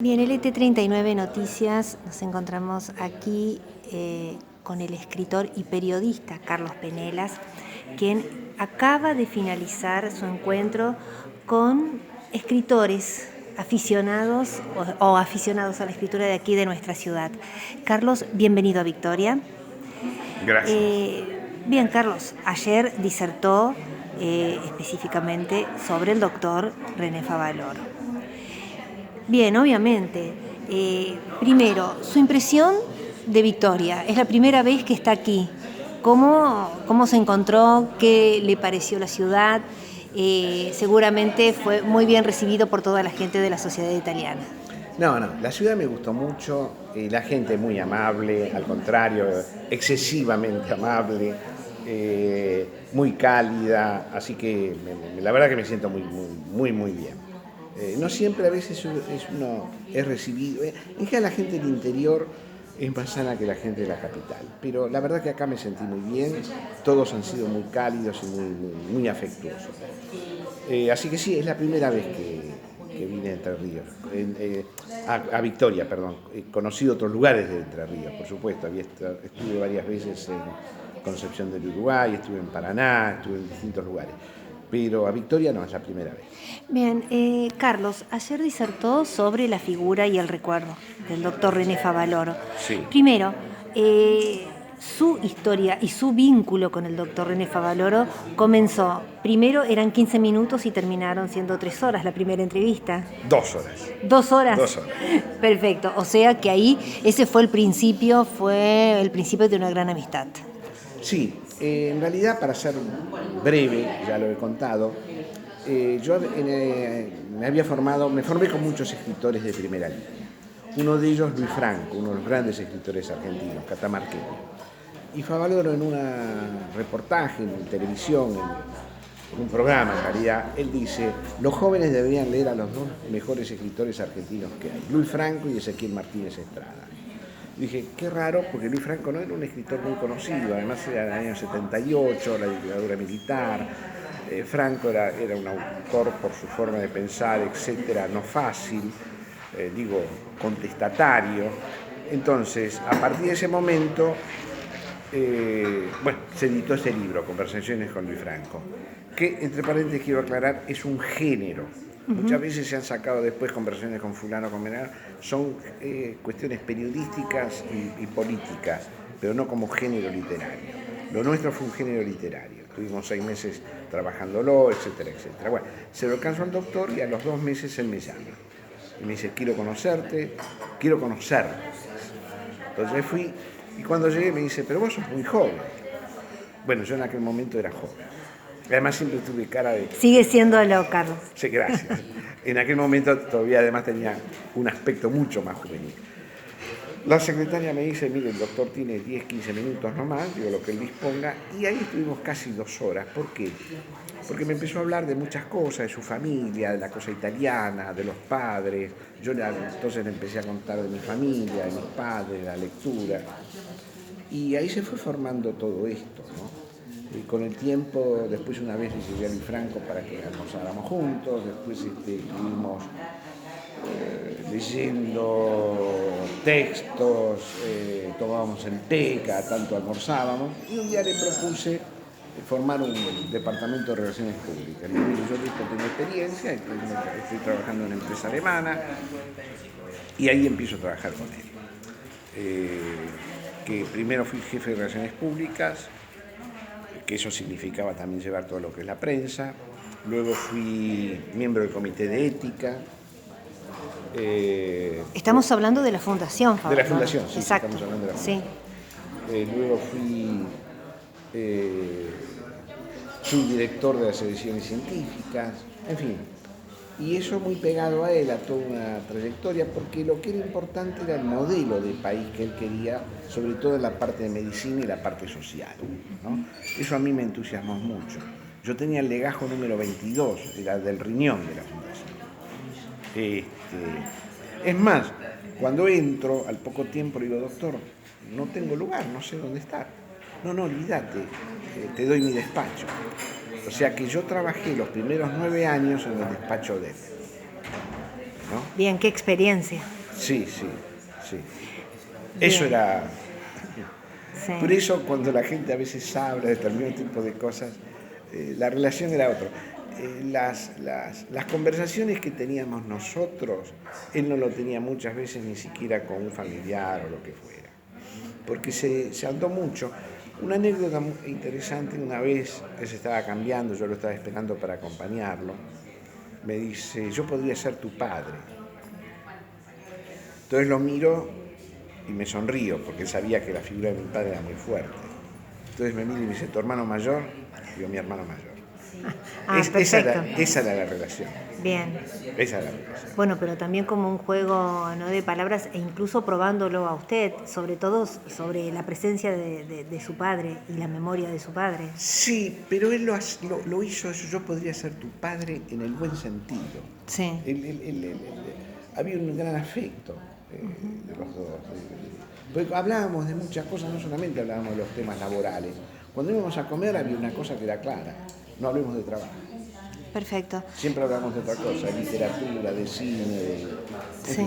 Bien, LT39 Noticias, nos encontramos aquí con el escritor y periodista Carlos Penelas, quien acaba de finalizar su encuentro con escritores aficionados o aficionados a la escritura de aquí de nuestra ciudad. Carlos, bienvenido a Victoria. Gracias. Bien, Carlos, ayer disertó específicamente sobre el doctor René Favaloro. Bien, obviamente. Primero, su impresión de Victoria. Es la primera vez que está aquí. ¿Cómo se encontró? ¿Qué le pareció la ciudad? Seguramente fue muy bien recibido por toda la gente de la sociedad italiana. No, la ciudad me gustó mucho, la gente muy amable, al contrario, excesivamente amable, muy cálida, así que la verdad que me siento muy bien. No siempre a veces uno es recibido, en general la gente del interior es más sana que la gente de la capital, pero la verdad que acá me sentí muy bien, todos han sido muy cálidos y muy afectuosos. Así que sí, es la primera vez que vine a Entre Ríos, a Victoria, perdón. He conocido otros lugares de Entre Ríos, por supuesto. Estuve varias veces en Concepción del Uruguay, estuve en Paraná, estuve en distintos lugares. Pero a Victoria no, es la primera vez. Bien, Carlos, ayer disertó sobre la figura y el recuerdo del doctor René Favaloro. Sí. Primero, su historia y su vínculo con el doctor René Favaloro comenzó, primero eran 15 minutos y terminaron siendo 3 horas la primera entrevista. 2 horas. 2 horas. 2 horas. Perfecto, o sea que ahí ese fue el principio de una gran amistad. Sí, en realidad, para ser breve, ya lo he contado, yo me formé con muchos escritores de primera línea. Uno de ellos, Luis Franco, uno de los grandes escritores argentinos, catamarqueño. Y Favaloro, en un reportaje en televisión, en un programa en realidad, él dice: los jóvenes deberían leer a los dos mejores escritores argentinos que hay, Luis Franco y Ezequiel Martínez Estrada. Dije, qué raro, porque Luis Franco no era un escritor muy conocido, además era del año 78, la dictadura militar. Franco era un autor por su forma de pensar, etcétera, no fácil, contestatario. Entonces, a partir de ese momento, se editó este libro, Conversaciones con Luis Franco, que, entre paréntesis, quiero aclarar, es un género. Muchas veces se han sacado después Conversaciones con fulano, con menano, son cuestiones periodísticas y políticas, pero no como género literario. Lo nuestro fue un género literario. Tuvimos 6 meses trabajándolo, etcétera, etcétera. Bueno, se lo alcanzó al doctor y a los 2 meses él me llama. Y me dice, quiero conocerte, quiero conocerlo. Entonces fui, y cuando llegué me dice, pero vos sos muy joven. Bueno, yo en aquel momento era joven. Además siempre tuve cara de... Sigue siéndolo, Carlos. Sí, gracias. En aquel momento todavía además tenía un aspecto mucho más juvenil. La secretaria me dice, mire, el doctor tiene 10, 15 minutos nomás, digo lo que él disponga, y ahí estuvimos casi 2 horas. ¿Por qué? Porque me empezó a hablar de muchas cosas, de su familia, de la cosa italiana, de los padres. Yo entonces le empecé a contar de mi familia, de mis padres, de la lectura. Y ahí se fue formando todo esto, ¿no? Y con el tiempo, después una vez le llegué a Luis Franco para que almorzáramos juntos, después estuvimos leyendo textos, tomábamos el té, cada tanto almorzábamos, y un día le propuse formar un departamento de relaciones públicas. Le dije, yo tengo experiencia, estoy trabajando en una empresa alemana, y ahí empiezo a trabajar con él. Que primero fui jefe de relaciones públicas, que eso significaba también llevar todo lo que es la prensa. Luego fui miembro del comité de ética. Estamos hablando de la Fundación Favaloro. De la Fundación, sí. Exacto. Estamos hablando de la Fundación. Sí. Luego fui subdirector de las ediciones científicas, en fin. Y eso muy pegado a él, a toda una trayectoria, porque lo que era importante era el modelo de país que él quería, sobre todo en la parte de medicina y la parte social, ¿no? Eso a mí me entusiasmó mucho. Yo tenía el legajo número 22, era del riñón de la fundación. Es más, cuando entro, al poco tiempo le digo, doctor, no tengo lugar, no sé dónde estar. No, olvídate, te doy mi despacho. O sea que yo trabajé los primeros 9 años en el despacho de él. ¿no? Bien, qué experiencia. Sí. Eso Bien. era... Sí. Por eso cuando la gente a veces habla de determinado tipo de cosas, la relación era otra. Las conversaciones que teníamos nosotros, él no lo tenía muchas veces ni siquiera con un familiar o lo que fuera, porque se andó mucho. Una anécdota muy interesante, una vez que se estaba cambiando, yo lo estaba esperando para acompañarlo, me dice, yo podría ser tu padre. Entonces lo miro y me sonrío, porque él sabía que la figura de mi padre era muy fuerte. Entonces me mira y me dice, ¿tu hermano mayor? Digo, mi hermano mayor. Perfecto. Esa era la relación. Bien. Esa era la relación. Bueno, pero también como un juego, ¿no?, de palabras e incluso probándolo a usted, sobre todo sobre la presencia de su padre y la memoria de su padre. Sí, pero él lo hizo eso, yo podría ser tu padre en el buen sentido. Sí. Había un gran afecto de los dos. Porque hablábamos de muchas cosas, no solamente hablábamos de los temas laborales. Cuando íbamos a comer había una cosa que era clara, no hablemos de trabajo. Perfecto. Siempre hablamos de otra cosa, de literatura, de cine,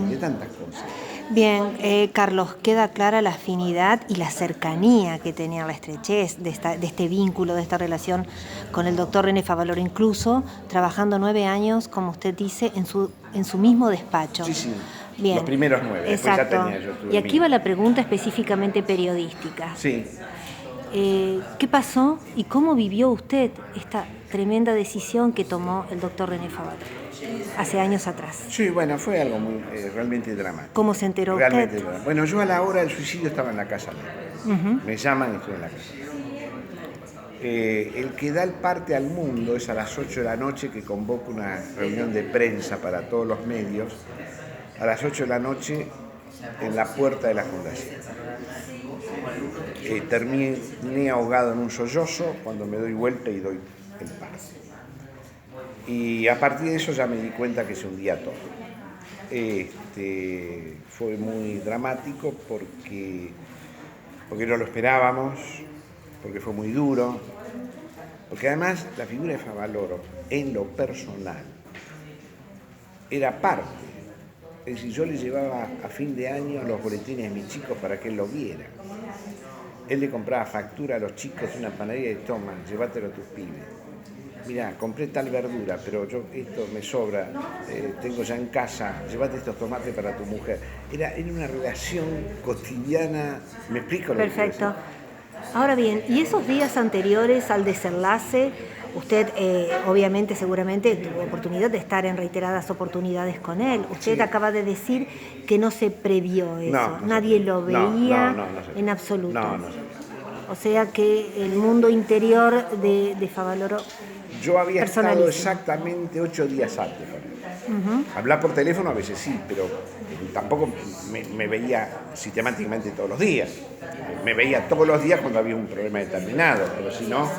de tantas cosas. Bien, Carlos, queda clara la afinidad y la cercanía que tenía, la estrechez de este vínculo, de esta relación con el doctor René Favaloro, incluso trabajando 9 años, como usted dice, en su mismo despacho. Sí. Bien. Los primeros 9, Exacto. después ya tenía yo. Y aquí va la pregunta específicamente periodística. Sí. ¿Qué pasó y cómo vivió usted esta tremenda decisión que tomó el doctor René Favaloro hace años atrás? Sí, bueno, fue algo muy realmente dramático. ¿Cómo se enteró Realmente usted? dramático. Bueno, yo a la hora del suicidio estaba en la casa. Me llaman y estoy en la casa. El que da el parte al mundo es a las 8 de la noche, que convoca una reunión de prensa para todos los medios, a las 8 de la noche en la puerta de la fundación. Terminé ahogado en un sollozo cuando me doy vuelta y doy el parte. Y a partir de eso ya me di cuenta que se hundía todo. Fue muy dramático porque no lo esperábamos, porque fue muy duro, porque además la figura de Favaloro, en lo personal, era parte. Es decir, yo le llevaba a fin de año los boletines a mis chicos para que él lo viera. Él le compraba factura a los chicos de una panadería y toma, llévatelo a tus pibes. Mirá, compré tal verdura, pero esto me sobra, tengo ya en casa, llévate estos tomates para tu mujer. Era una relación cotidiana, ¿me explico? Perfecto. Ahora bien, ¿y esos días anteriores al desenlace, usted obviamente seguramente tuvo oportunidad de estar en reiteradas oportunidades con él? Usted acaba de decir que no se previó eso, No nadie lo veía en absoluto. O sea que el mundo interior de Favaloro... Yo había estado exactamente 8 días antes con él. Hablar por teléfono a veces sí, pero tampoco me veía sistemáticamente todos los días. Me veía todos los días cuando había un problema determinado, pero si no...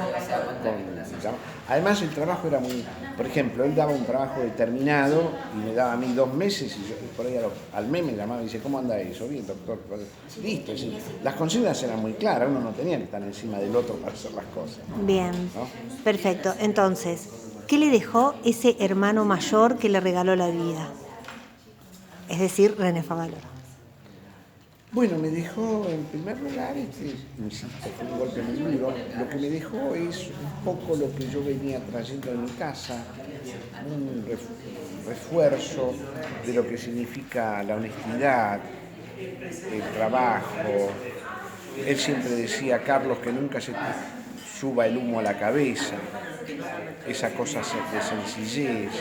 Además el trabajo era muy... Por ejemplo, él daba un trabajo determinado y me daba a mí 2 meses y yo por ahí al mes me llamaba y dice, ¿cómo anda eso? Bien, doctor. Listo. Sí. Las consignas eran muy claras, uno no tenía que estar encima del otro para hacer las cosas. Bien, ¿no? Perfecto. Entonces, ¿qué le dejó ese hermano mayor que le regaló la vida? Es decir, René Favaloro. Bueno, me dejó, en primer lugar, insisto, fue un golpe muy duro. Lo que me dejó es un poco lo que yo venía trayendo en mi casa, un refuerzo de lo que significa la honestidad, el trabajo. Él siempre decía, Carlos, que nunca se te suba el humo a la cabeza, esa cosa de sencillez,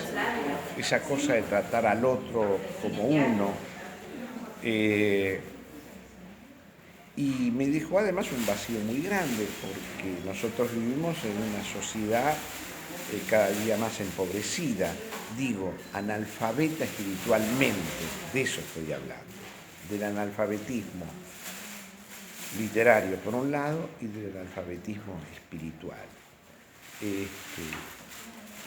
esa cosa de tratar al otro como uno. Y me dejó además un vacío muy grande, porque nosotros vivimos en una sociedad cada día más empobrecida, digo, analfabeta espiritualmente, de eso estoy hablando, del analfabetismo literario por un lado y del analfabetismo espiritual.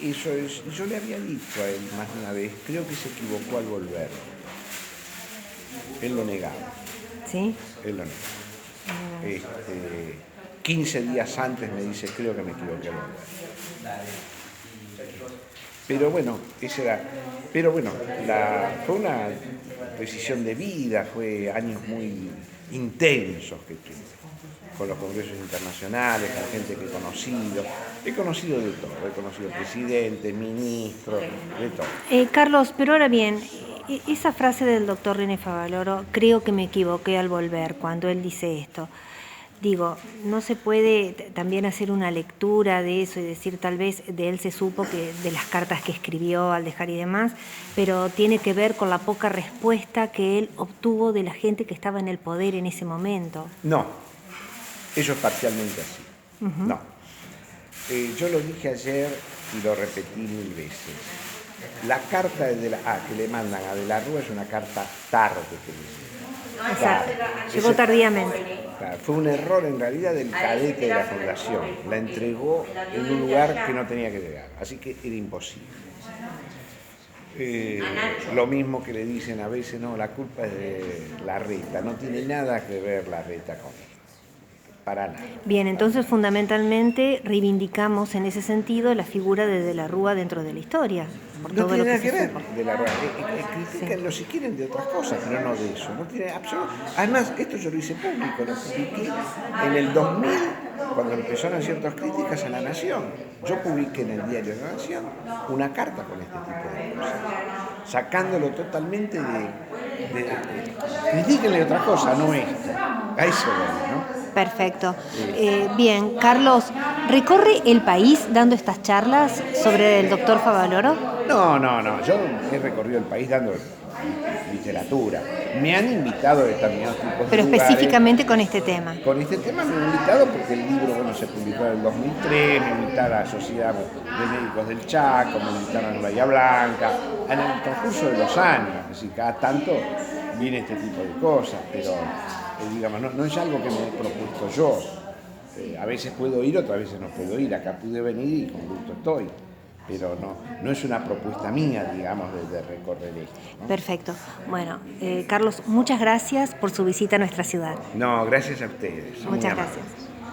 Eso es, yo le había dicho a él más de una vez, creo que se equivocó al volver. Él lo negaba. ¿Sí? Él lo negaba. 15 días antes me dice, creo que me equivoqué al volver. Pero bueno, fue una decisión de vida, fue años muy intensos que tuve, con los congresos internacionales, con gente que he conocido. He conocido de todo, he conocido presidentes, ministros, de todo. Carlos, pero ahora bien, esa frase del doctor René Favaloro, creo que me equivoqué al volver cuando él dice esto. Digo, no se puede también hacer una lectura de eso y decir, tal vez de él se supo que de las cartas que escribió al dejar y demás, pero tiene que ver con la poca respuesta que él obtuvo de la gente que estaba en el poder en ese momento. No, eso es parcialmente así. No. Yo lo dije ayer y lo repetí 1000 veces. La carta que le mandan a De la Rúa es una carta tarde que dice. Exacto, llegó tardíamente. Claro, fue un error en realidad del cadete de la fundación. La entregó en un lugar que no tenía que llegar, así que era imposible. Lo mismo que le dicen a veces, no, la culpa es de Larreta, no tiene nada que ver Larreta con esto, para nada. Bien, entonces fundamentalmente reivindicamos en ese sentido la figura de la Rúa dentro de la historia. Por No todo tiene lo nada que que se ver supo. de la Rúa. Critíquenlo si quieren de otras cosas, pero no de eso. No tiene Además, esto yo lo hice público, lo publiqué en el 2000, cuando empezaron ciertas críticas a La Nación. Yo publiqué en el diario La Nación una carta con este tipo de cosas, sacándolo totalmente critíquenle otra cosa, no esto. A eso voy, ¿no? Perfecto. Bien, Carlos, ¿recorre el país dando estas charlas sobre el doctor Favaloro? No, yo he recorrido el país dando literatura. Me han invitado a determinados tipos de Pero lugares. específicamente con este tema. Con este tema me han invitado porque el libro se publicó en el 2003, me invitaron a la Sociedad de Médicos del Chaco, me invitaron a Bahía Blanca, en el transcurso de los años, es decir, cada tanto viene este tipo de cosas, pero digamos, no es algo que me he propuesto yo. A veces puedo ir, otras veces no puedo ir. Acá pude venir y con gusto estoy. Pero no es una propuesta mía, digamos, de recorrer esto, ¿no? Perfecto. Bueno, Carlos, muchas gracias por su visita a nuestra ciudad. No, gracias a ustedes. Muchas gracias.